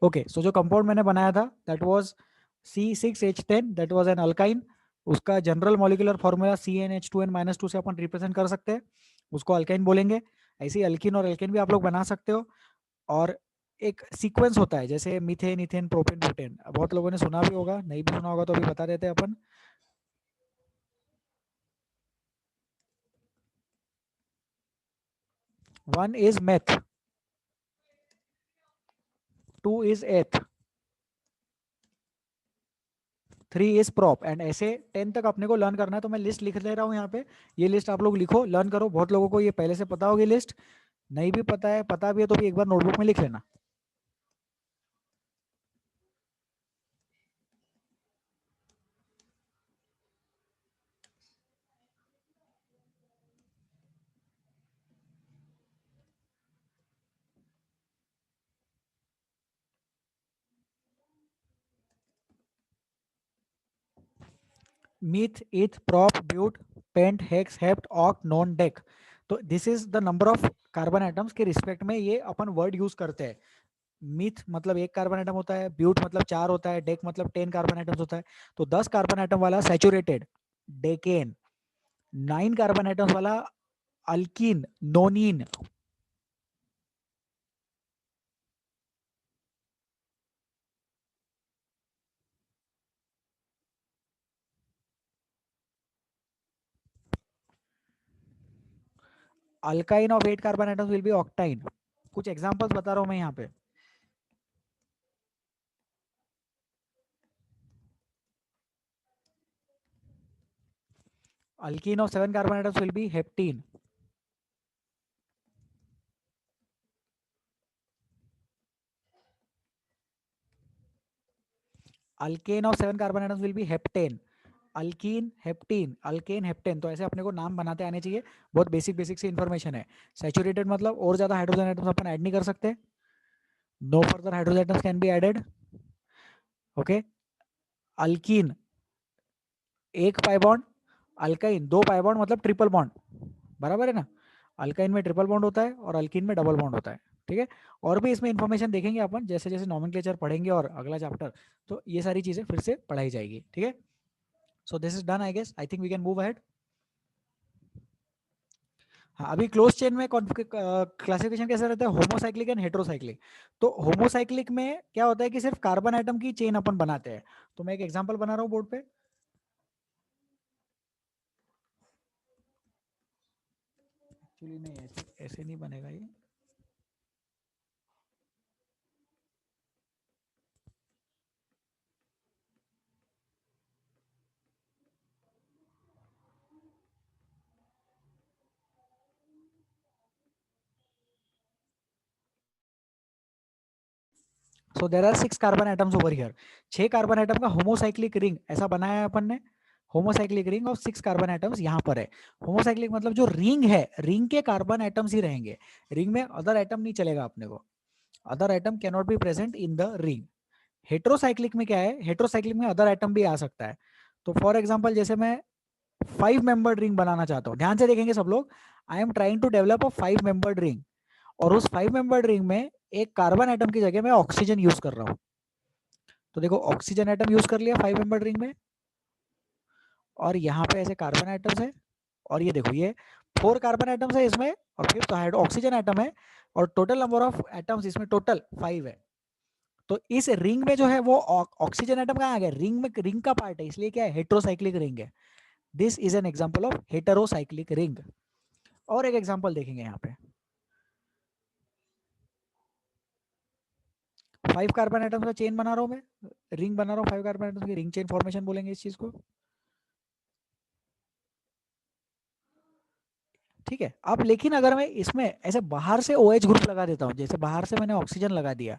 Okay, सो जो compound मैंने बनाया था that was C6H10, that was an alkyne. उसका जनरल मॉलिक्यूलर फॉर्मूला CnH2n-2 से अपन रिप्रेजेंट कर सकते हैं, उसको अल्काइन बोलेंगे। ऐसे ही अल्किन और एल्केन भी आप लोग बना सकते हो। और एक सीक्वेंस होता है जैसे मीथेन, इथेन, प्रोपेन, ब्यूटेन, बहुत लोगों ने सुना भी होगा, नहीं भी सुना होगा तो अभी बता देते हैं अपन। One is meth, two is eth, three is prop, and ऐसे 10 तक अपने को लर्न करना है। तो मैं लिस्ट लिख ले रहा हूँ यहाँ पे, ये लिस्ट आप लोग लिखो, लर्न करो। बहुत लोगों को ये पहले से पता होगी लिस्ट, नहीं भी पता है, पता भी है तो भी एक बार नोटबुक में लिख लेना। Meth, eth, prop, but, pent, hex, hept, oct, non, dec. तो this is the number of carbon atoms के रिस्पेक्ट में ये अपन वर्ड यूज करते हैं। मीथ मतलब एक कार्बन आइटम होता है, ब्यूट मतलब 4 होता है, डेक मतलब 10 कार्बन आइटम्स होता है। तो 10 कार्बन आइटम वाला सैचुरेटेड डेकेन, 9 कार्बन आइटम्स वाला alkene nonene, alkyne of 8 carbon atoms will be octyne. कुछ एग्जांपल्स बता रहा हूं मैं यहाँ पे। Alkene of 7 carbon atoms will be heptene. Alkane of 7 carbon atoms will be heptane. Alkene, heptene, alkane, heptane. तो ऐसे अपने को नाम बनाते आने चाहिए, बहुत बेसिक बेसिक सी इन्फॉर्मेशन है। सैचुरेटेड मतलब और ज्यादा हाइड्रोजन आइटम्स अपन ऐड नहीं कर सकते, no further hydrogen atoms can be added. Okay, alkene एक pi bond, alkyne 2 pi bond मतलब ट्रिपल बॉन्ड, बराबर है ना। अल्काइन में ट्रिपल बॉन्ड होता है और अल्कीन में डबल बॉन्ड होता है। ठीक है, और भी इसमें इंफॉर्मेशन देखेंगे अपन जैसे जैसे नॉमेनक्लेचर पढ़ेंगे और अगला चैप्टर, तो ये सारी चीजें फिर से पढ़ाई जाएगी। ठीक है, so this is done, I guess, I think we can move ahead. हाँ, अभी क्लोज चेन में क्लासिफिकेशन कैसा रहता है, होमोसाइक्लिक एंड हेटेरोसाइक्लिक। तो होमोसाइक्लिक में क्या होता है कि सिर्फ कार्बन आइटम की चेन अपन बनाते हैं। तो मैं एक एग्जांपल बना रहा हूँ बोर्ड पे। एक्चुअली नहीं, ऐसे ऐसे नहीं बनेगा ये। So there are 6 carbon atoms over here. 6 carbon atom का होमोसाइक्लिक रिंग ऐसा बनाया है अपन ने। Homocyclic ring of 6 carbon atoms यहाँ पर है। होमोसाइक्लिक मतलब जो रिंग है, रिंग के कार्बन आइटम्स ही रहेंगे, रिंग में अदर आइटम नहीं चलेगा अपने को। Other item can not be present in the ring. Heterocyclic में क्या है, हेट्रोसाइक्लिक में अदर आइटम भी आ सकता है। तो फॉर एग्जाम्पल जैसे मैं 5 मेंबर्ड रिंग बनाना चाहता हूँ, ध्यान से देखेंगे सब लोग। I am trying to develop a 5 membered ring, और उस 5 मेंबर्ड रिंग में एक कार्बन आइटम की जगह मैं ऑक्सीजन यूज कर रहा हूँ। तो देखो ऑक्सीजन आइटम यूज कर लिया 5 मेंबर्ड रिंग में, और यहाँ पे ऐसे कार्बन आइटम्स है, और ये देखो ये 4 कार्बन आइटम्स है इसमें, और फिर तो ऑक्सीजन आइटम है, और टोटल नंबर ऑफ एटम्स इसमें टोटल 5 है। तो इस रिंग में जो है वो ऑक्सीजन एटम कहाँ आ गया, रिंग में, रिंग का पार्ट है, इसलिए क्या है, हेट्रोसाइक्लिक रिंग है। This is an example of heterocyclic ring. और एक एग्जांपल देखेंगे यहाँ पे, 5 कार्बन एटम्स का चेन बना रहा हूँ मैं, रिंग बना रहा हूँ 5 कार्बन एटम्स की, रिंग चेन फॉर्मेशन बोलेंगे इस चीज को। ठीक है, अब लेकिन अगर मैं इसमें ऐसे बाहर से OH ग्रुप लगा देता हूँ, जैसे बाहर से मैंने ऑक्सीजन लगा दिया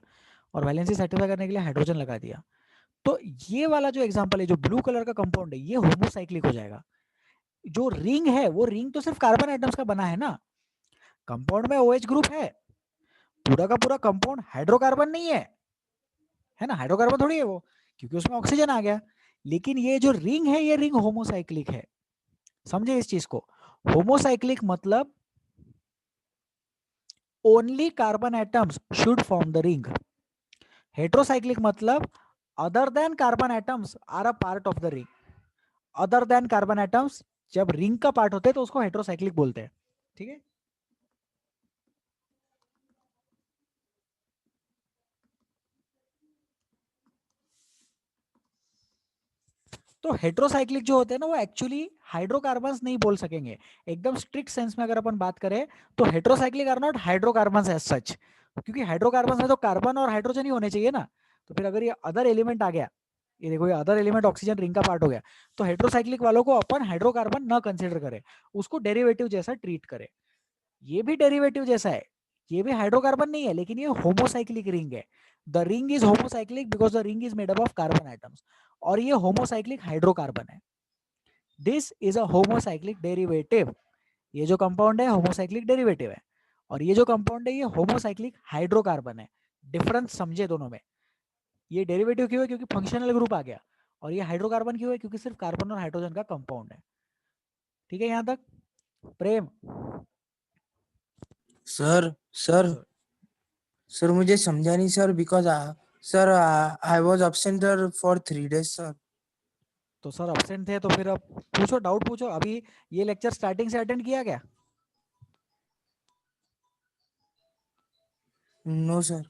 और वैलेंसी सर्टिफाई करने के लिए हाइड्रोजन लगा दिया, तो ये वाला जो एग्जांपल है, जो ब्लू कलर का कंपाउंड है, ये होमोसाइक्लिक हो जाएगा। जो रिंग है वो रिंग तो सिर्फ कार्बन आइटम्स का बना है ना, कंपाउंड में OH ग्रुप है, पूरा का पूरा कंपाउंड हाइड्रोकार्बन नहीं है ना, हाइड्रोकार्बन थोड़ी है वो, क्योंकि उसमें ऑक्सीजन आ गया। लेकिन ये जो रिंग है, ये रिंग होमोसाइक्लिक है। समझे इस चीज को, होमोसाइक्लिक मतलब only carbon atoms should form the ring. Heterocyclic मतलब other than carbon atoms are a part of the ring. Other than carbon atoms जब रिंग का पार्ट होते हैं तो उसको हेट्रोसाइक्लिक बोलते हैं। ठीक है, तो हेट्रोसाइक्लिक जो होते हैं ना वो एक्चुअली हाइड्रोकार्बन्स नहीं बोल सकेंगे। एकदम स्ट्रिक्ट सेंस में अगर अपन बात करें तो heterocyclic are not hydrocarbons as such, क्योंकि हाइड्रोकार्बन्स में तो कार्बन और हाइड्रोजन ही होने चाहिए ना। तो फिर अगर ये अदर एलिमेंट आ गया, ये देखो ये अदर एलिमेंट ऑक्सीजन रिंग का पार्ट हो गया, तो हेट्रोसाइक्लिक वालों को अपन हाइड्रोकार्बन ना कंसिडर करें, उसको डेरिवेटिव जैसा ट्रीट करें। ये भी डेरिवेटिव जैसा है, ये भी हाइड्रोकार्बन नहीं है, लेकिन ये होमोसाइक्लिक रिंग है। The ring is homocyclic because the ring is made up of carbon atoms, और ये होमोसाइक्लिक हाइड्रोकार्बन है। This is a homocyclic derivative. ये जो कंपाउंड है होमोसाइक्लिक डेरिवेटिव है, और ये जो कंपाउंड है ये होमोसाइक्लिक हाइड्रोकार्बन है। डिफरेंस समझे दोनों में। ये डेरिवेटिव क्यों है, क्योंकि फंक्शनल ग्रुप आ गया, और ये हाइड्रोकार्बन क्यों है, क्योंकि सिर्फ कार्बन और हाइड्रोजन का कंपाउंड है। ठीक है यहां तक प्रेम? सर सर बोलो। सर मुझे समझा नहीं sir, because sir I was absent for 3 days sir. तो सर अब्सेंट थे तो फिर अब पूछो, डाउट पूछो। अभी ये लेक्चर स्टार्टिंग से अटेंड किया क्या? नो सर,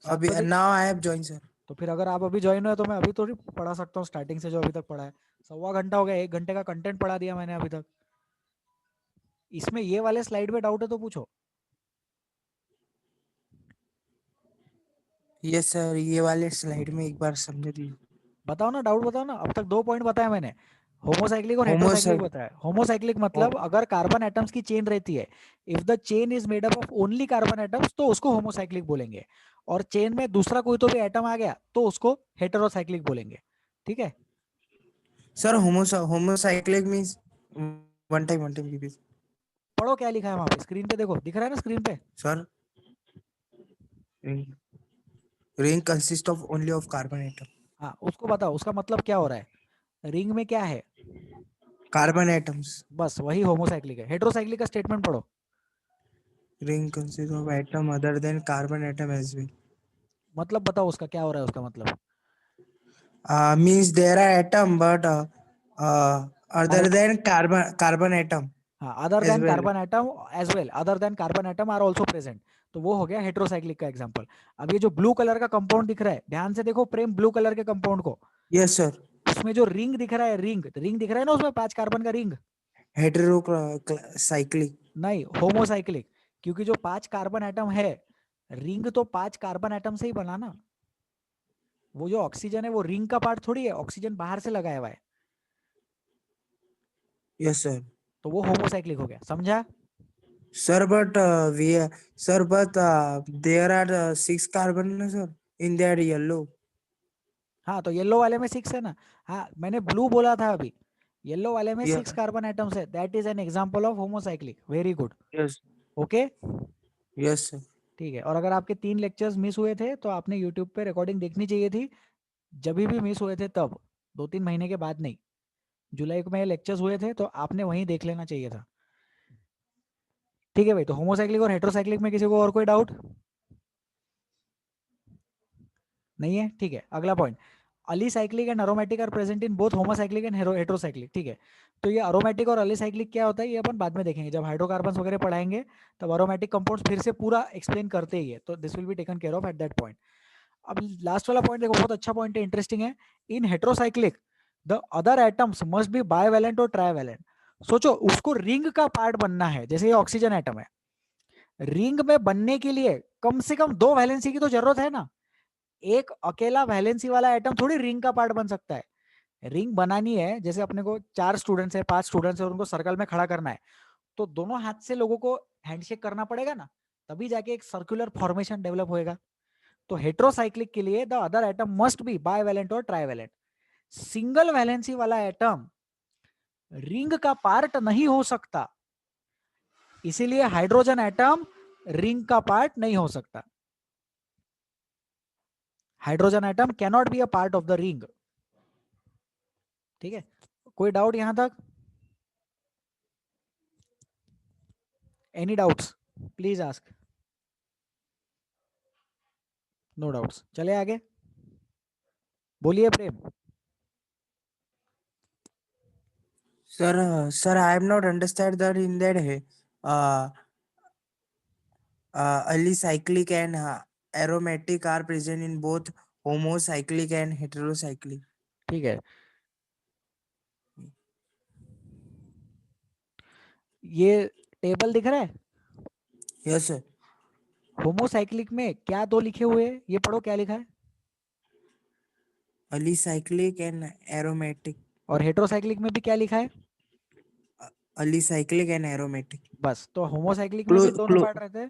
सात अभी बजे now I have join sir. तो फिर अगर आप अभी ज्वाइन हुए तो मैं अभी थोड़ी पढ़ा सकता हूँ स्टार्टिंग से जो अभी तक पढ़ा है। 1.25 घंटा हो गया, 1 घंटे का कंटेंट पढ़ा दिया मैंने अभी तक। इसमें ये वाले स्लाइड में डाउट है तो पूछो। यस सर, ये वाले स्लाइड में एक बार समझा दीजिए। बताओ ना, डाउट बताओ ना। अब तक 2 पॉइंट बताया मैंने, होमोसाइक्लिक और हेट्रोसाइक्लिक होमोसाइक बताया। होमोसाइक्लिक मतलब अगर कार्बन एटम्स की चेन रहती है, if the chain is made up of only carbon atoms तो उसको होमोसाइक्लिक बोलेंगे, और चेन में दूसरा कोई तो भी एटम आ गया तो उसको हेटेरोसाइक्लिक बोलेंगे। ठीक है, sir homocyclic means one time please. पढ़ो क्या लिखा है वहां पे, स्क्रीन पे देखो, दिख रहा है ना स्क्रीन पे? Sir ring consist of only of carbon atom. हाँ उसको बताओ, उसका मतलब क्या हो रहा है, रिंग में क्या है? Carbon atoms. बस वही होमोसाइक्लिक है। हेट्रोसाइक्लिक का स्टेटमेंट पढ़ो। Ring consist of atom other than carbon atom as well. मतलब बताओ उसका क्या हो रहा है, उसका मतलब। Means there are atom but other carbon, than carbon atom हाँ other as then well. Carbon atom as well, other than carbon atom are also present. तो वो हो गया हेट्रोसाइक्लिक का एग्जांपल। अब ये जो ब्लू कलर का कंपाउंड दिख रहा है, ध्यान से देखो प्रेम, ब्लू कलर के कंपाउंड को। Yes sir. उसमें जो रिंग दिख रहा है, रिंग रिंग दिख रहा है ना उसमें 5 कार्बन का रिंग। Heterocyclic. नहीं, होमोसाइक्लिक, क्योंकि जो 5 कार्बन एटम है, रिंग तो 5 कार्बन एटम से ही बना ना। वो जो ऑक्सीजन है वो रिंग का पार्ट थोड़ी है, ऑक्सीजन बाहर से लगाया हुआ है। Yes sir. तो वो होमोसाइक्लिक हो गया, समझा? Sir but there are 6 carbon na, sir in that yellow. हाँ तो येलो वाले में 6 है ना। हाँ मैंने ब्लू बोला था अभी, येलो वाले में Yeah. 6 कार्बन एटम्स है, that is an example of homocyclic. Very good. Yes. Okay, Yes sir. ठीक है। और अगर आपके 3 लेक्चर्स मिस हुए थे तो आपने यूट्यूब पे रिकॉर्डिंग देखनी चाहिए थी। जब भी मिस हुए थे तब, 2-3 महीने के बाद नहीं। जुलाई में लेक्चर्स हुए थे तो आपने वहीं देख लेना चाहिए था। ठीक है भाई, तो होमोसाइक्लिक और हेट्रोसाइक्लिक में किसी को और कोई डाउट नहीं है? ठीक है, अगला point. Alicyclic and aromatic are present in both homocyclic and heterocyclic. ठीक है, तो ये अरोमेटिक और अलीसाइक्लिक क्या होता है ये अपन बाद में देखेंगे, जब हाइड्रोकार्बन्स वगैरह पढ़ाएंगे तब अरोमेटिक कंपाउंड्स फिर से पूरा एक्सप्लेन करते ही है, तो this will be taken care of at that point. अब लास्ट वाला पॉइंट देखो, बहुत अच्छा पॉइंट है, इंटरेस्टिंग है। In heterocyclic the other atoms must be bivalent और ट्राइवैलेंट। सोचो उसको रिंग का पार्ट बनना है, जैसे ये ऑक्सीजन एटम है, रिंग में बनने के लिए कम से कम 2 वैलेंसी की तो जरूरत है ना। एक अकेला वैलेंसी वाला एटम थोड़ी रिंग का पार्ट बन सकता है। रिंग बनानी है, जैसे अपने को 4 स्टूडेंट्स है, 5 स्टूडेंट्स है और उनको सर्कल में खड़ा करना है, तो दोनों हाथ से लोगों को हैंडशेक करना पड़ेगा ना, तभी जाके एक सर्कुलर फॉर्मेशन डेवलप होएगा। तो हेट्रोसाइक्लिक के लिए the other atom must be bivalent और ट्राइवैलेंट। सिंगल वैलेंसी वाला एटम रिंग का पार्ट नहीं हो सकता, इसीलिए हाइड्रोजन एटम रिंग का पार्ट नहीं हो सकता। Hydrogen atom cannot be a part of the ring. ठीक है, कोई डाउट यहां तक? Any doubts please ask. No doubts. चले आगे, बोलिए प्रेम। Sir, I am not understand that in that है alicyclic and aromatic are present in both homocyclic and heterocyclic. ठीक है, ये टेबल दिख रहा है। Yes, sir. होमोसाइक्लिक में क्या दो लिखे हुए हैं, ये पढ़ो क्या लिखा है। Alicyclic and aromatic. और हेट्रोसाइक्लिक में भी क्या लिखा है। Alicyclic and aromatic. बस, तो होमोसाइक्लिक में भी Close, दोनों close, पार्ट रहते हैं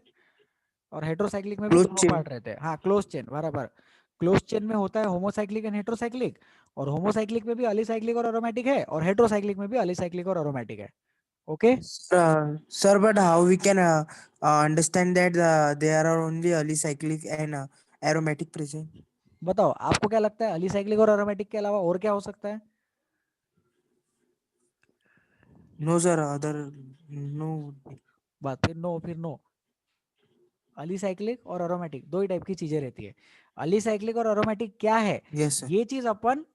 और हेट्रोसाइक्लिक में भी close दोनों chain. पार्ट रहते हैं। हाँ, क्लोज चेन बराबर। क्लोज चेन में होता है होमोसाइक्लिक एंड हेट्रोसाइक्लिक, और होमोसाइक्लिक में भी अलिसाइक्लिक और एरोमेटिक है, और हेट्रोसाइक्लिक में भी अलिसाइक्लिक और एरोमेटिक है। Okay, Sir, but how we can understand that there are only alicyclic and aromatic present? बताओ आपको क्या लगता है, अलिसाइक्लिक और एरोमेटिक के अलावा और क्या हो सकता है। No, sir. Other no. बात, फिर नो, फिर नो। अलिसाइक्लिक और एरोमेटिक दो ही टाइप की चीजें रहती है। अलिसाइक्लिक और एरोमेटिक क्या है, Yes, sir. ये चीज अपन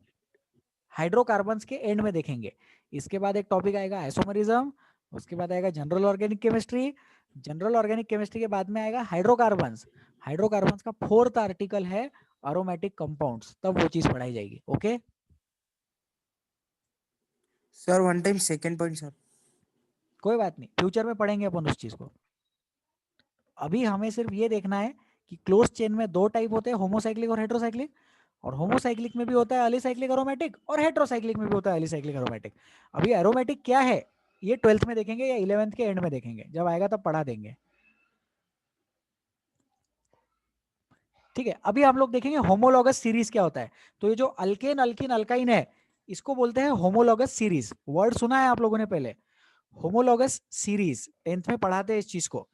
हाइड्रोकार्बन्स के एंड में देखेंगे। इसके बाद एक टॉपिक आएगा आइसोमरिज्म, उसके बाद आएगा general organic chemistry, general organic chemistry के बाद में आएगा हाइड्रोकार्बन्स। हाइड्रोकार्बन्स का फोर्थ आर्टिकल है अरोमेटिक कंपाउंड्स, तब वो चीज पढ़ाई जाएगी। Okay, Sir, one time second point, sir. कोई बात नहीं, फ्यूचर में पढ़ेंगे अपन उस चीज को। अभी हमें सिर्फ ये देखना है कि क्लोज चेन में दो टाइप होते हैं, होमोसाइक्लिक और हेट्रोसाइक्लिक, और होमोसाइक्लिक में भी होता है अलिसाइक्लिक एरोमेटिक, और हेट्रोसाइक्लिक में भी होता है अलिसाइक्लिक एरोमेटिक। अभी एरोमेटिक क्या है ये 12th में देखेंगे या 11th के एंड में देखेंगे, जब आएगा तब पढ़ा देंगे। ठीक है, अभी हम लोग देखेंगे होमोलॉगस सीरीज क्या होता है। तो ये जो अल्केन अल्किन अल्काइन है, इसको बोलते हैं होमोलॉगस सीरीज। वर्ड सुना है आप लोगों ने पहले, होमोलॉगस सीरीज 10th में पढ़ाते हैं इस चीज को।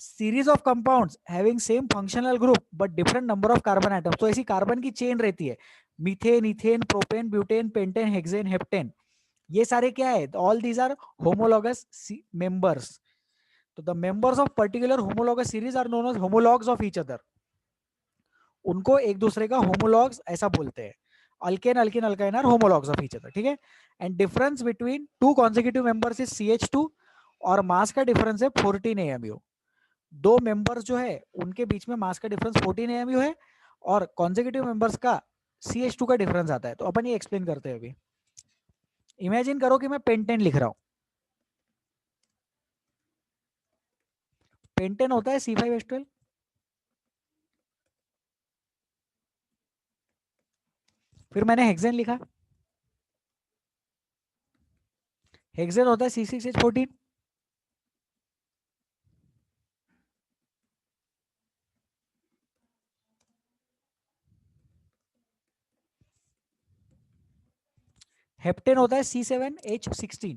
Series of compounds having same functional group but different number of carbon atoms. तो ऐसी कार्बन की चेन रहती है, methane, ethane, propane, butane, pentane, hexane, heptane, ये सारे क्या है, all these are homologous members. तो the members of particular homologous series are known as homologs of each other. उनको एक दूसरे का होमोलॉग्स ऐसा बोलते हैं। Alkane alkene alkyne are homologs of each other, ठीक है। And difference between two consecutive members is CH2, और मास का डिफरेंस है 14 AMU। दो मेंबर्स जो है उनके बीच में मास का डिफरेंस 14 AMU है, और कॉन्सेक्यूटिव मेंबर्स का CH2 का डिफरेंस आता है। तो अपन ये एक्सप्लेन करते हैं अभी। इमेजिन करो कि मैं पेंटेन लिख रहा हूं। पेंटेन होता है C5H12, फिर मैंने हेक्सेन लिखा, हेक्सेन होता है C6H14, हेप्टेन होता है C7H16।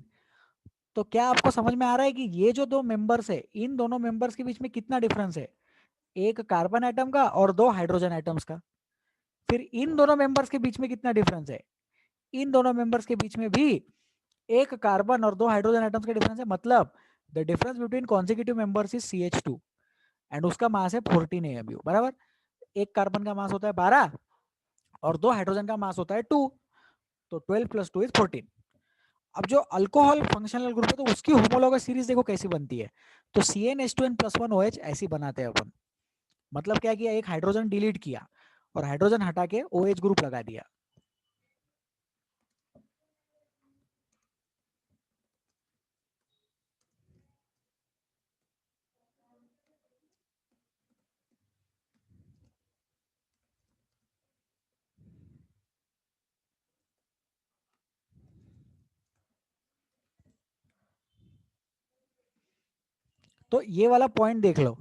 तो क्या आपको समझ में आ रहा है कि ये जो दो मेंबर्स है, इन दोनों मेंबर्स के बीच में कितना डिफरेंस है, एक कार्बन एटम का और दो हाइड्रोजन एटम्स का। फिर इन दोनों मेंबर्स के बीच में कितना डिफरेंस है, इन दोनों मेंबर्स के बीच में भी एक कार्बन और दो हाइड्रोजन एटम्स का डिफरेंस है। मतलब the difference between consecutive members is CH2, and उसका मास है 14 AMU बराबर। एक कार्बन का मास होता है 12 और दो हाइड्रोजन का मास होता है 2, तो 12 + 2 = 14। अब जो अल्कोहल फंक्शनल ग्रुप है, तो उसकी होमोलॉगस सीरीज देखो कैसी बनती है। तो CnH2n+1OH ऐसी बनाते हैं अपन। मतलब क्या किया, एक हाइड्रोजन डिलीट किया और हाइड्रोजन हटा के OH ग्रुप लगा दिया। तो ये वाला पॉइंट देख लो,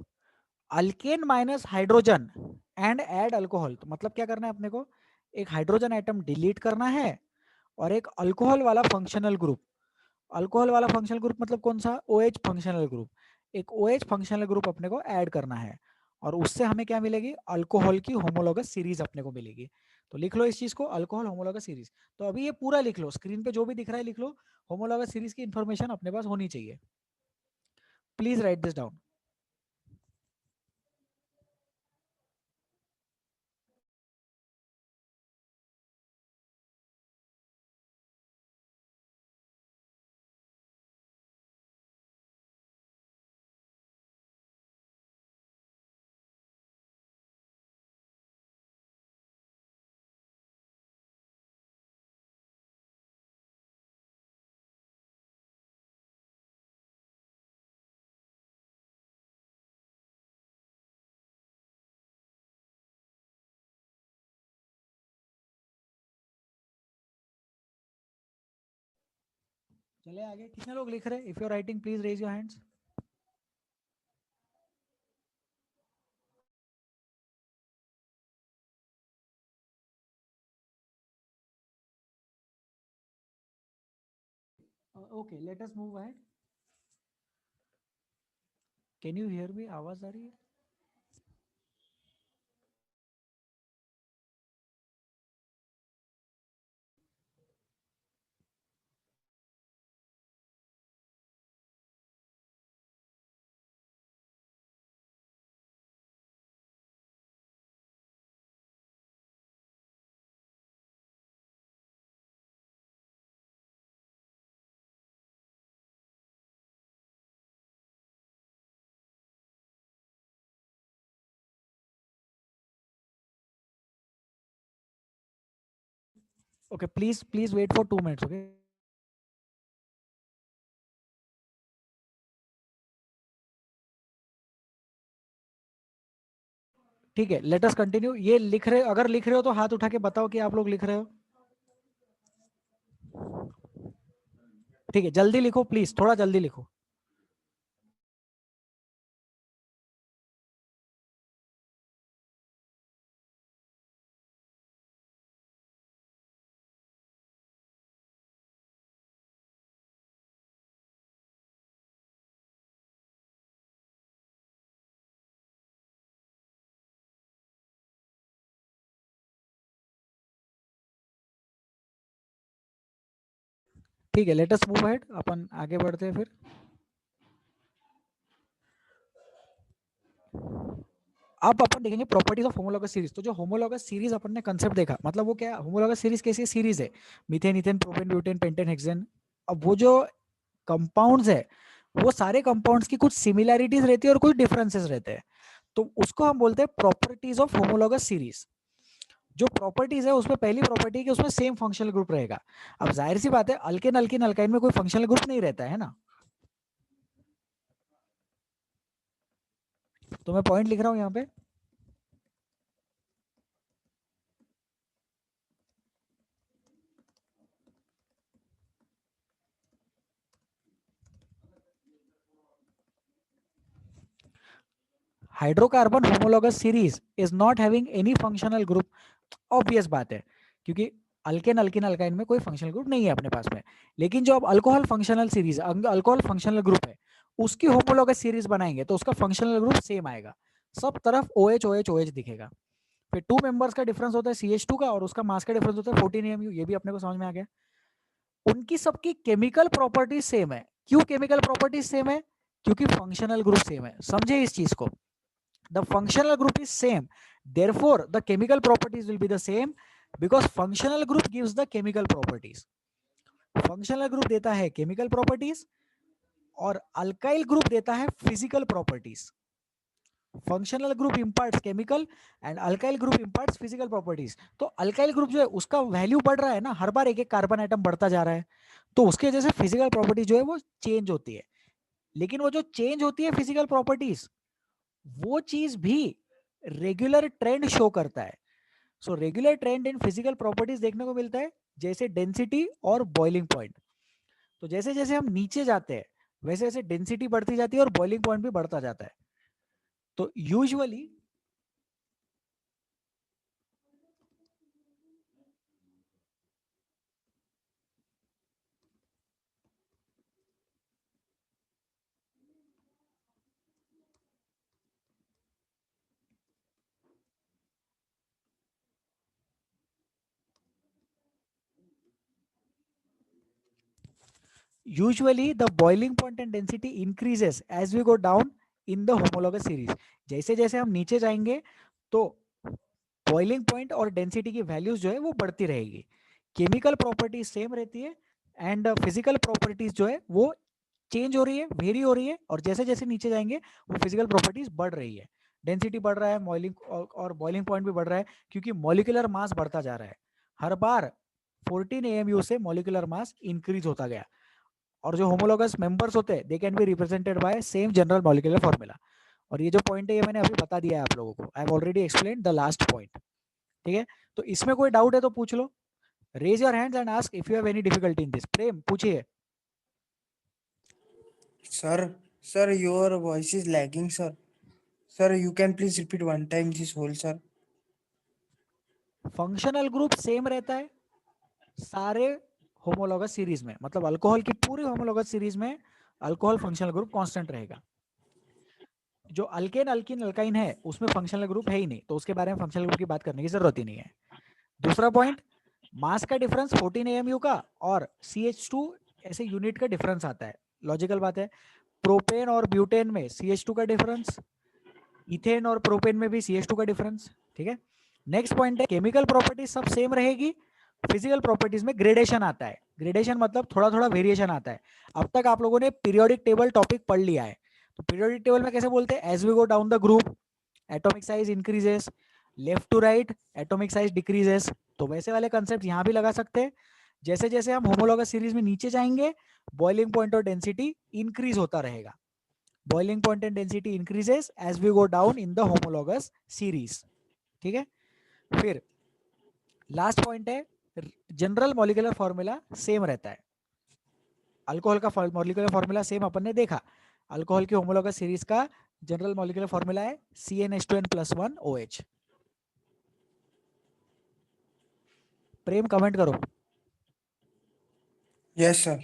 alkane minus hydrogen and add alcohol. तो मतलब क्या करना है अपने को, एक हाइड्रोजन एटम डिलीट करना है और एक अल्कोहल वाला फंक्शनल ग्रुप। अल्कोहल वाला फंक्शनल ग्रुप मतलब कौन सा, OH फंक्शनल ग्रुप। एक OH फंक्शनल ग्रुप अपने को ऐड करना है, और उससे हमें क्या मिलेगी, अल्कोहल की होमोलॉगस सीरीज अपने को मिलेगी। तो लिख लो इस चीज को, अल्कोहल होमोलॉगस सीरीज। तो अभी ये पूरा लिख लो, स्क्रीन पे जो भी दिख रहा है लिख लो। होमोलॉगस सीरीज की इंफॉर्मेशन अपने पास होनी चाहिए। Please write this down. चले आगे, कितने लोग लिख रहे हैं? If you are writing please raise your hands. Okay, let us move ahead. Can you hear me? आवाज आ रही है? Okay, please please wait for 2 minutes. Okay, ठीक है, लेट अस कंटिन्यू। ये लिख रहे, अगर लिख रहे हो तो हाथ उठा के बताओ कि आप लोग लिख रहे हो। ठीक है, जल्दी लिखो प्लीज, थोड़ा जल्दी लिखो। ठीक है, लेट अस मूव अहेड, अपन आगे बढ़ते हैं फिर। अब अपन देखेंगे प्रॉपर्टीज ऑफ होमोलॉगस सीरीज। तो जो होमोलॉगस सीरीज अपन ने कंसेप्ट देखा, मतलब वो क्या, होमोलॉगस सीरीज कैसी सीरीज है? Methane, ethane, propane, butane, pentane, hexane. अब वो जो कंपाउंड्स है, वो सारे कंपाउंड्स की कुछ सिमिलैरिटीज रहती है और कुछ डिफरेंसेस रहते हैं। तो उसको हम बोलते हैं प्रॉपर्टीज ऑफ होमोलॉगस सीरीज। जो प्रॉपर्टीज है उसमें पहली प्रॉपर्टी है कि उसमें सेम फंक्शनल ग्रुप रहेगा। अब जाहिर सी बात है, अल्केन अल्किन अल्काइन में कोई फंक्शनल ग्रुप नहीं रहता है ना। तो मैं पॉइंट लिख रहा हूं यहाँ पे। Hydrocarbon homologous series is not having any functional group. Obvious बात है, क्योंकि अल्केन अल्किन अल्काइन में कोई फंक्शनल ग्रुप नहीं है अपने पास में। लेकिन जो अब alcohol functional series, alcohol functional group है, उसकी होमोलॉगस सीरीज बनाएंगे तो उसका फंक्शनल ग्रुप सेम आएगा। सब तरफ OH OH OH दिखेगा। फिर 2 मेंबर्स का डिफरेंस होता है CH2 का, और उसका मास का डिफरेंस होता है 14 AMU। ये भी अपने को समझ में आ गया। उनकी सबकी केमिकल प्रॉपर्टीज सेम है। क्यों केमिकल प्रॉपर्टीज सेम है? क्योंकि फंक्शनल ग्रुप सेम है। समझे इस चीज को? the functional group is same, therefore the chemical properties will be the same, because functional group gives the chemical properties। functional group देता है chemical properties और alkyl group देता है physical properties। functional group imparts chemical and alkyl group imparts physical properties। तो alkyl group जो है उसका value बढ़ रहा है ना, हर बार एक एक कार्बन आइटम बढ़ता जा रहा है, तो उसके वजह से फिजिकल प्रॉपर्टीज जो है वो चेंज होती है। लेकिन वो जो चेंज होती है फिजिकल प्रॉपर्टीज, वो चीज भी रेगुलर ट्रेंड शो करता है। So regular trend in physical properties देखने को मिलता है, जैसे डेंसिटी और बॉइलिंग पॉइंट। तो जैसे जैसे हम नीचे जाते हैं, वैसे वैसे डेंसिटी बढ़ती जाती है और बॉइलिंग पॉइंट भी बढ़ता जाता है। तो usually the boiling point and density increases as we go down in the homologous series. जैसे जैसे हम नीचे जाएंगे, तो बॉइलिंग पॉइंट और डेंसिटी की वैल्यूज जो है वो बढ़ती रहेगी। केमिकल प्रॉपर्टीज सेम रहती है, एंड फिजिकल प्रॉपर्टीज जो है वो चेंज हो रही है, वेरी हो रही है, और जैसे जैसे नीचे जाएंगे वो फिजिकल प्रॉपर्टीज बढ़ रही है। डेंसिटी बढ़ रहा है, बॉइलिंग और बॉइलिंग पॉइंट भी बढ़ रहा है, क्योंकि मॉलिक्यूलर मास बढ़ता जा रहा है। हर बार 14 AMU से मॉलिक्यूलर मास इंक्रीज होता गया। और जो होमोलॉगस मेंबर्स होते हैं, they can be represented by same general molecular formula. और ये जो पॉइंट है ये मैंने अभी बता दिया है आप लोगों को। I have already explain the last point. ठीक है, तो इसमें कोई डाउट है तो पूछ लो। Raise your hands and ask if you have any difficulty in this. Prem पूछिए। Sir, your voice is lagging, sir. Sir, you can please repeat one time this whole, sir. Functional group same रहता है सारे homologous series में, मतलब alcohol की पूरी homologous series में alcohol functional group constant रहेगा। जो अल्केन अल्किन अल्काइन है उसमें फंक्शनल ग्रुप है ही नहीं, तो उसके बारे में फंक्शनल ग्रुप की बात करने की जरूरत ही नहीं है। दूसरा पॉइंट, मास का डिफरेंस 14 AMU का और CH2 ऐसे यूनिट का डिफरेंस आता है, लॉजिकल बात है। प्रोपेन और ब्यूटेन में CH2 का डिफरेंस, इथेन और प्रोपेन में भी CH2 का डिफरेंस, ठीक है। नेक्स्ट पॉइंट है, केमिकल प्रॉपर्टीज सब सेम रहेगी, फिजिकल प्रॉपर्टीज में ग्रेडेशन आता है। ग्रेडेशन मतलब थोड़ा थोड़ा वेरिएशन आता है। अब तक आप लोगों ने पीरियोडिक टेबल टॉपिक पढ़ लिया है, तो पीरियोडिक टेबल में कैसे बोलते हैं, as we go down the group atomic size increases, left to right atomic size decreases. तो वैसे वाले कंसेप्ट यहाँ भी लगा सकते हैं। जैसे जैसे हम होमोलॉगस सीरीज में नीचे जाएंगे, बॉइलिंग पॉइंट और डेंसिटी इंक्रीज होता रहेगा। Boiling point and density increases as we go down in the homologous series, ठीक है। फिर लास्ट पॉइंट है, जनरल मॉलिक्यूलर फॉर्मूला सेम रहता है। अल्कोहल का मॉलिक्यूलर फॉर्मूला सेम अपन ने देखा, अल्कोहल की होमोलॉगस सीरीज का जनरल मॉलिक्यूलर फॉर्मूला है CnH2n+1 OH। प्रेम कमेंट करो। Yes, sir.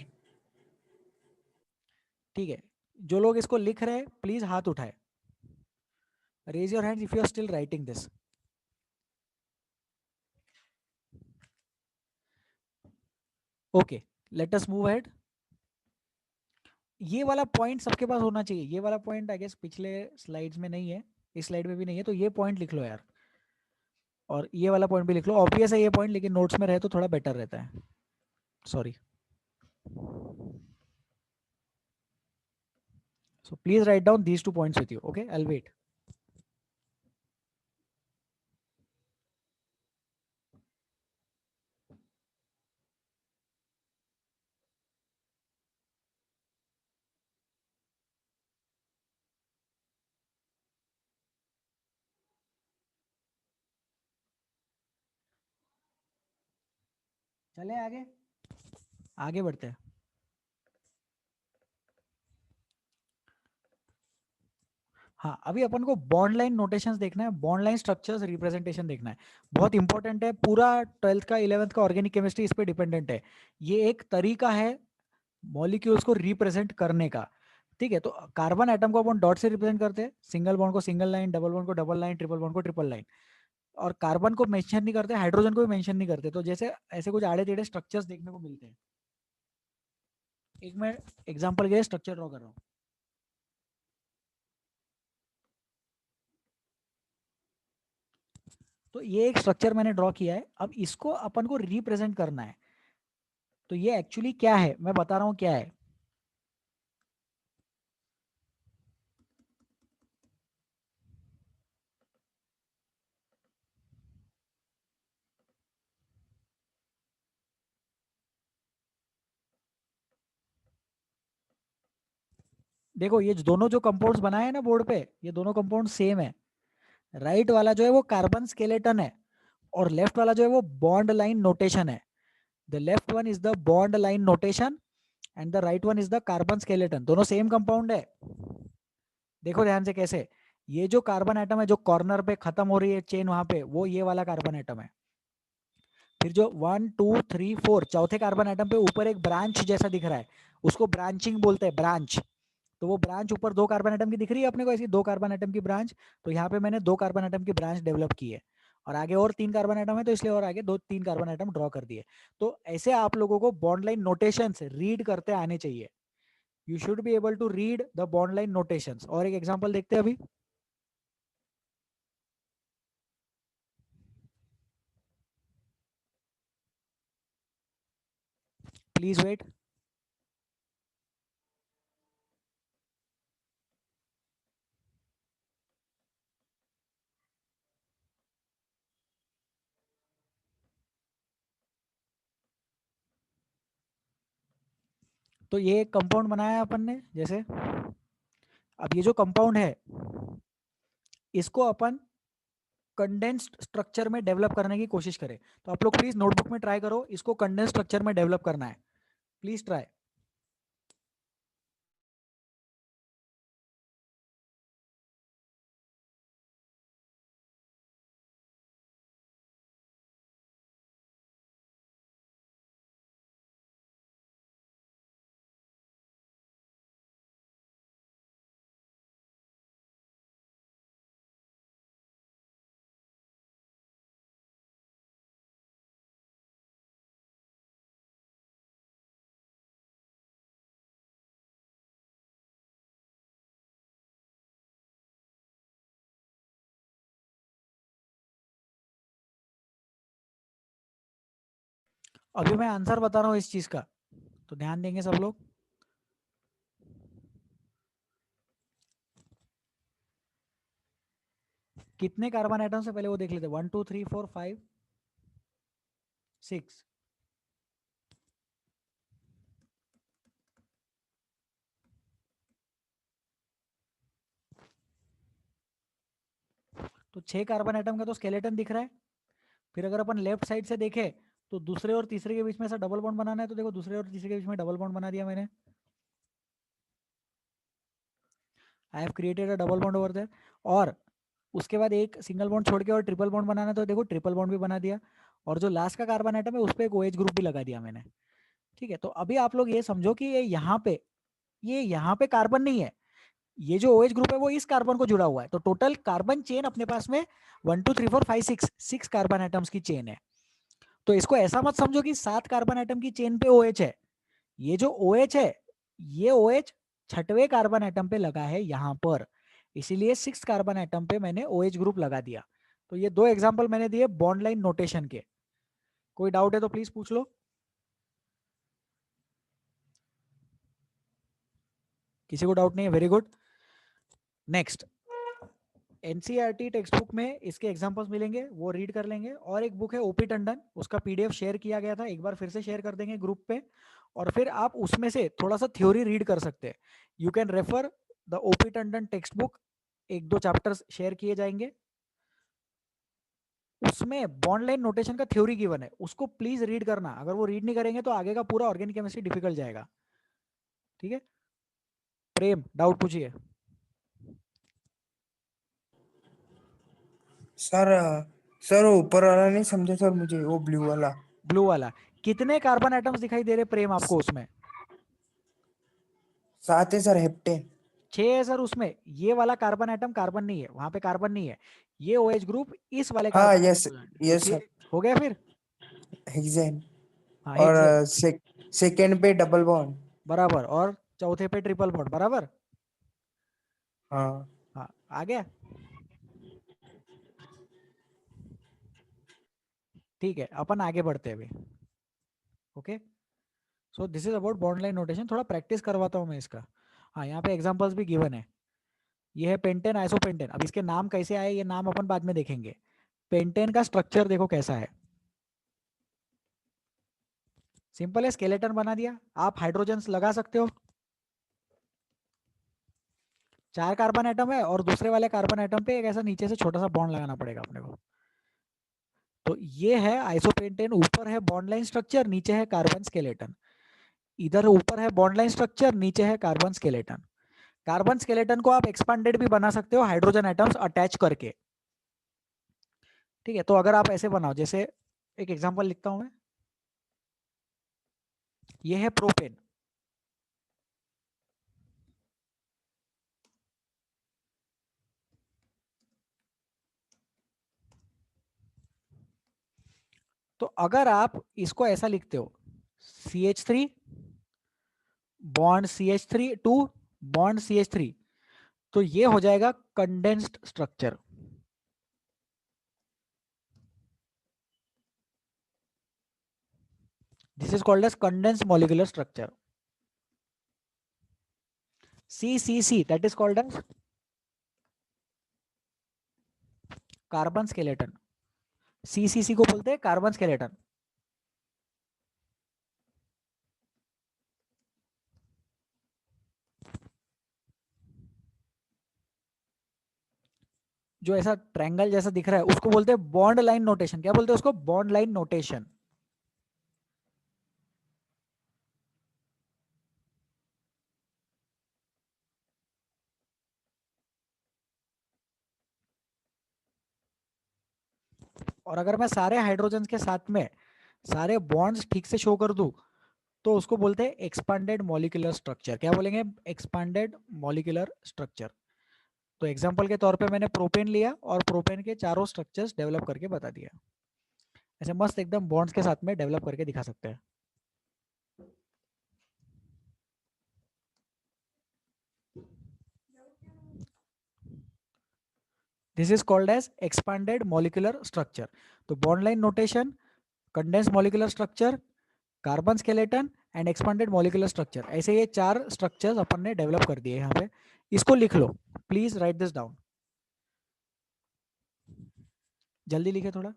ठीक है, जो लोग इसको लिख रहे हैं प्लीज हाथ उठाए, raise your hands if you are still writing this. Okay, let us move ahead. ये वाला पॉइंट सबके पास होना चाहिए, ये वाला पॉइंट आई गेस पिछले स्लाइड्स में नहीं है, इस स्लाइड में भी नहीं है, तो ये पॉइंट लिख लो यार, और ये वाला पॉइंट भी लिख लो। ऑब्वियस है ये पॉइंट, लेकिन नोट्स में रहे तो थोड़ा बेटर रहता है। Sorry, so please write down these 2 points with you. Okay, I'll wait. चले आगे, आगे बढ़ते हैं। हाँ, अभी अपन को बॉन्ड लाइन नोटेशंस देखना है, बॉन्ड लाइन स्ट्रक्चर्स रिप्रेजेंटेशन देखना है, बहुत इंपॉर्टेंट है। पूरा 12th का 11th का ऑर्गेनिक केमिस्ट्री इस पे डिपेंडेंट है। ये एक तरीका है मॉलिक्यूल्स को रिप्रेजेंट करने का, ठीक है। तो कार्बन एटम को अपन डॉट से रिप्रेजेंट करते हैं, सिंगल बॉन्ड को सिंगल लाइन, डबल बॉन्ड को डबल लाइन, ट्रिपल बॉन्ड को ट्रिपल लाइन, और कार्बन को मेंशन नहीं करते, हाइड्रोजन को भी मेंशन नहीं करते। तो जैसे ऐसे कुछ आड़े टेढ़े स्ट्रक्चर्स देखने को मिलते हैं। एक मैं एग्जांपल के लिए स्ट्रक्चर ड्रॉ कर रहा हूँ। तो ये एक स्ट्रक्चर मैंने ड्रॉ किया है, अब इसको अपन को रिप्रेजेंट करना है। तो ये एक्चुअली क्या है मैं बता रहा हूँ क्या है। देखो ये दोनों जो कंपाउंड्स बनाए हैं ना बोर्ड पे, ये दोनों कंपाउंड सेम है। राइट वाला जो है वो कार्बन स्केलेटन है, और लेफ्ट वाला जो है वो बॉन्ड लाइन नोटेशन है। The left one is the bond line notation and the right one is the carbon skeleton. दोनों सेम कंपाउंड है। देखो ध्यान से कैसे, ये जो कार्बन एटम है जो कॉर्नर पे खत्म हो रही है चेन वहां पे, वो ये वाला कार्बन एटम है। फिर जो 1 2 3 4 चौथे कार्बन एटम पे ऊपर एक ब्रांच जैसा दिख रहा है, उसको ब्रांचिंग बोलते हैं, ब्रांच। तो वो ब्रांच ऊपर 2 कार्बन एटम की दिख रही है अपने को, ऐसी 2 कार्बन एटम की ब्रांच। तो यहाँ पे मैंने 2 कार्बन एटम की ब्रांच डेवलप की है, और आगे और 3 कार्बन एटम है, तो इसलिए और आगे 2 3 कार्बन एटम ड्रॉ कर दिए। तो ऐसे आप लोगों को बॉन्ड लाइन नोटेशंस रीड करते आने चाहिए। You should be able to read the bond line notations. और एक एग्जांपल देखते हैं अभी। Please wait. तो ये एक कंपाउंड बनाया अपन ने जैसे, अब ये जो कंपाउंड है इसको अपन कंडेंस्ड स्ट्रक्चर में डेवलप करने की कोशिश करें। तो आप लोग प्लीज नोटबुक में ट्राई करो, इसको कंडेंस्ड स्ट्रक्चर में डेवलप करना है, प्लीज ट्राई। अभी मैं आंसर बता रहा हूँ इस चीज का, तो ध्यान देंगे सब लोग। कितने कार्बन एटम से पहले वो देख लेते, 1 2 3 4 5 6। तो 6 कार्बन एटम का तो स्केलेटन दिख रहा है। फिर अगर अपन लेफ्ट साइड से देखें तो दूसरे और तीसरे के बीच में ऐसा डबल बॉन्ड बनाना है, तो देखो दूसरे और तीसरे के बीच में डबल बॉन्ड बना दिया मैंने। I have created a double bond over there. और उसके बाद एक सिंगल बॉन्ड छोड़ के और ट्रिपल बॉन्ड बनाना है, तो देखो ट्रिपल बॉन्ड भी बना दिया। और जो लास्ट का कार्बन एटम है उस पर एक OH ग्रुप भी लगा दिया मैंने। ठीक है, तो अभी आप लोग ये समझो कि ये यहाँ पे कार्बन नहीं है, ये जो OH ग्रुप है वो इस कार्बन को जुड़ा हुआ है। तो टोटल कार्बन चेन अपने पास में 1 2 3 4 5 6 कार्बन एटम्स की चेन है। तो इसको ऐसा मत समझो कि 7 कार्बन एटम की चेन पे OH है। ये जो OH है, ये OH छठवें कार्बन एटम पे लगा है यहां पर, इसीलिए 6 कार्बन एटम पे मैंने OH ग्रुप लगा दिया। तो ये 2 एग्जांपल मैंने दिए बॉन्ड लाइन नोटेशन के। कोई डाउट है तो प्लीज पूछ लो। किसी को डाउट नहीं है, very good. Next, NCERT text book में इसके एग्जांपल्स मिलेंगे, वो रीड कर लेंगे। और एक बुक है ओपी टंडन, उसका PDF शेयर किया गया था, एक बार फिर से शेयर कर देंगे ग्रुप पे। और फिर आप उसमें से थोड़ा सा थ्योरी रीड कर सकते हैं। You can refer the OP Tandon text book, 1 2 chapters share किए जाएंगे। उसमें बॉन्ड लाइन नोटेशन का थ्योरी गिवन है, उसको प्लीज रीड करना। अगर वो रीड नहीं करेंगे तो आगे का पूरा ऑर्गेनिक केमिस्ट्री डिफिकल्ट जाएगा। ठीक है, प्रेम डाउट पूछिए। सर सर वो ऊपर वाला नहीं समझे सर, मुझे वो ब्लू वाला। ब्लू वाला, कितने कार्बन एटम्स दिखाई दे रहे प्रेम आपको उसमें? 7 है सर, हेप्टेन। 6 है सर उसमें। ये वाला कार्बन एटम कार्बन नहीं है, वहां पे कार्बन नहीं है। ये OH ग्रुप इस वाले हाँ, कार्बन यस। एटम, तो यस सर। इसलिए हो गया फिर। हेक्सेन। हाँ और हेक्सेन, सेकेंड पे डबल बॉन्ड। बराबर। और चौथे पे ट्रिपल बॉन्ड, बराबर। हाँ हाँ आ गया। ठीक है, अपन आगे बढ़ते हैं अभी। Okay, so this is about bond line notation. थोड़ा प्रैक्टिस करवाता हूँ मैं इसका। हाँ, यहाँ पे एग्जांपल्स भी गिवन है। ये है पेंटेन आइसोपेंटेन। अब इसके नाम कैसे आए ये नाम अपन बाद में देखेंगे। पेंटेन का स्ट्रक्चर देखो कैसा है, सिंपल है, स्केलेटन बना दिया। आप हाइड्रोजन्स लगा सकते हो। 4 कार्बन एटम है और दूसरे वाले कार्बन एटम पे एक ऐसा नीचे से छोटा सा बॉन्ड लगाना पड़ेगा अपने को। तो ये है आइसोपेंटेन, ऊपर है बॉन्ड लाइन स्ट्रक्चर, नीचे है कार्बन स्केलेटन। इधर ऊपर है बॉन्ड लाइन स्ट्रक्चर, नीचे है कार्बन स्केलेटन। कार्बन स्केलेटन को आप एक्सपांडेड भी बना सकते हो हाइड्रोजन एटम्स अटैच करके। ठीक है, तो अगर आप ऐसे बनाओ, जैसे एक एग्जांपल लिखता हूं मैं। ये है प्रोपेन। तो अगर आप इसको ऐसा लिखते हो, CH3 bond CH3 2 bond CH3, तो ये हो जाएगा condensed structure. This is called as condensed molecular structure. CCC that is called as carbon skeleton. CCC को बोलते हैं कार्बन स्केलेटन। जो ऐसा ट्रायंगल जैसा दिख रहा है उसको बोलते हैं बॉन्ड लाइन नोटेशन। क्या बोलते हैं उसको? Bond line notation. और अगर मैं सारे हाइड्रोजन के साथ में सारे बॉन्ड्स ठीक से शो कर दूं तो उसको बोलते हैं एक्सपांडेड मॉलिक्यूलर स्ट्रक्चर। क्या बोलेंगे? Expanded molecular structure. तो एग्जांपल के तौर पे मैंने प्रोपेन लिया और प्रोपेन के चारों स्ट्रक्चर्स डेवलप करके बता दिया। ऐसे मस्त एकदम बॉन्ड्स के साथ में डेवलप करके दिखा सकते हैं। This is called as expanded molecular structure. तो bond line notation, condense molecular structure, carbon skeleton and expanded molecular structure, ऐसे ये 4 स्ट्रक्चर्स अपन ने डेवलप कर दिए यहाँ पे। इसको लिख लो, प्लीज राइट दिस डाउन, जल्दी लिखे थोड़ा।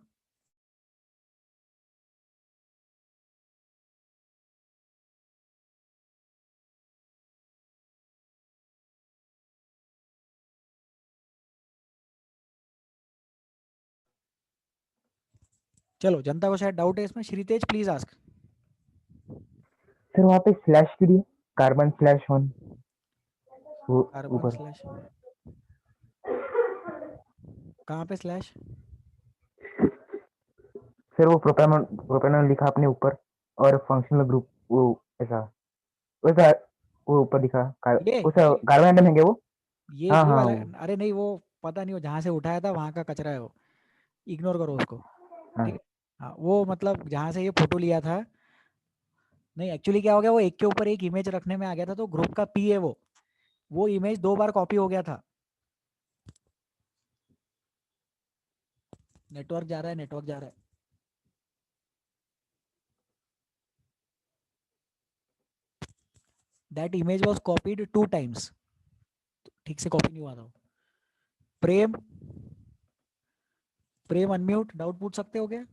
चलो, जनता को शायद डाउट है इसमें, श्रीतेज प्लीज आस्क। सर वहाँ पे स्लैश क्यों दिया, कार्बन स्लैश 1 कार्बन ऊपर? स्लैश कहाँ पे स्लैश? सर वो प्रोपेनॉल लिखा आपने ऊपर, और फंक्शनल ग्रुप वो ऐसा वैसा वो ऊपर दिखा ये उस कार्बन एटम है क्या वो? हाँ ये हाँ वाला वो, है। अरे नहीं, वो पता नहीं, वो जहाँ से उठाया था वहां का कचरा है वो, इग्नोर करो उसको। हाँ ठीक है। हाँ, वो मतलब जहाँ से ये फोटो लिया था, नहीं एक्चुअली क्या हो गया, वो एक के ऊपर एक इमेज रखने में आ गया था, तो ग्रुप का पी है वो इमेज 2 बार कॉपी हो गया था। नेटवर्क जा रहा है, नेटवर्क जा रहा है। That image was copied 2 times, ठीक से कॉपी नहीं हुआ था वो। प्रेम, प्रेम अनम्यूट, डाउट पूछ सकते हो क्या?